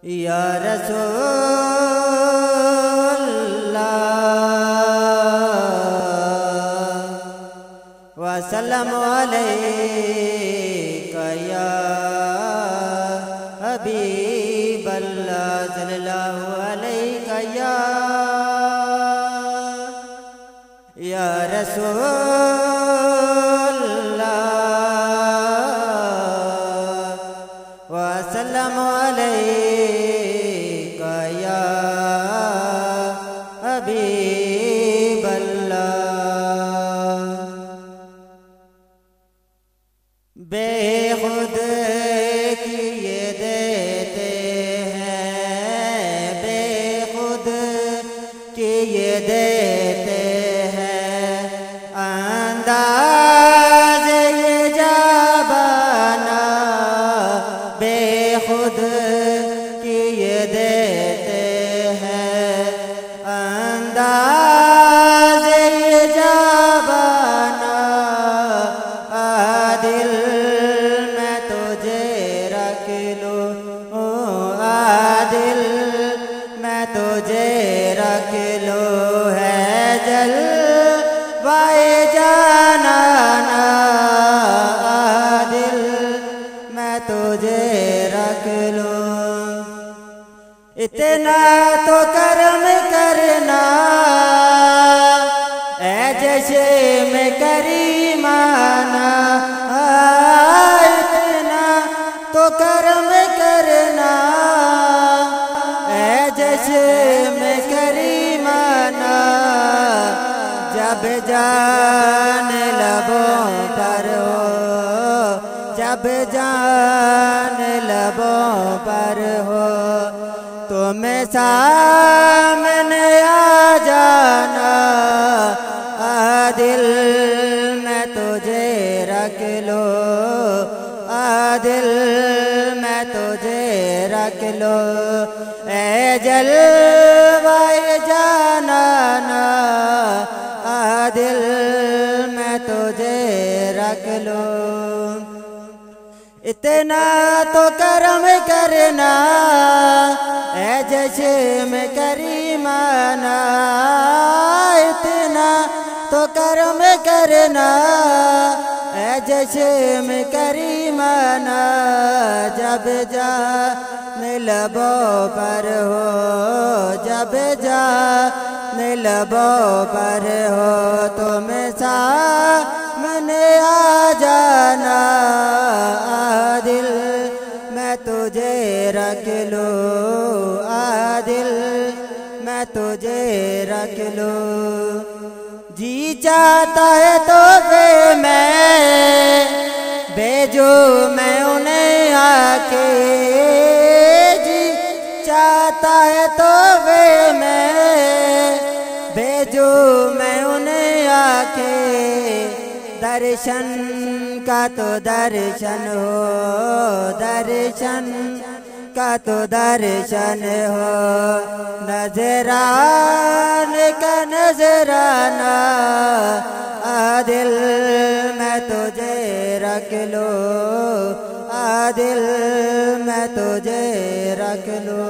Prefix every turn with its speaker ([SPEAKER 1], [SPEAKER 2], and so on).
[SPEAKER 1] या रसूलल्लाह वसल्लम अलैका या हबीबल्लाह सल्लल्लाहु अलैका या रसूलल्लाह वसल्लम अलैका या हबीबल्लाह। बेखुद किए देते हैं, बेखुद किए देते हैं, अंदाज़ ये जाबाना बेखुद किए देते हैं, अंदाज़ ये जाबाना आदिल मैं तुझे रख लूँ, आदिल मैं तुझे रख लूँ, है जलवाए जाना आदिल मैं तुझे रख लूँ। इतना तो करम करना ऐ जैसे में करीमाना, इतना तो करम करना ऐ जैसे में करीमाना, जब जान लबों पर हो, जब जान लबों पर हो, तुम्हें सामने आ जाना आदिल मैं तुझे रख लो, आदिल मैं तुझे रख लो, ए जलवाए जाना आदिल मैं तुझे रख लो। इतना तो करम करना ऐ जैसे में करीमाना, इतना तो करम करना ऐ जैसे में करीमाना, जब जान लबों पर हो, जब जान लबों पर हो, तुम्हें सामने आ जाना आदिल मैं तुझे रख लूँ, आदिल मैं तुझे रख लूँ। जी चाहता है तो वे मैं भेजू मैं उन्हें आके, जी चाहता है तो वे मैं भेजू मैं उन्हें आके, दर्शन का तो दर्शन हो, दर्शन का तो दर्शन हो, नजराने का नजराना आदिल मैं तुझे रख लो, आदिल मैं तुझे रख लो।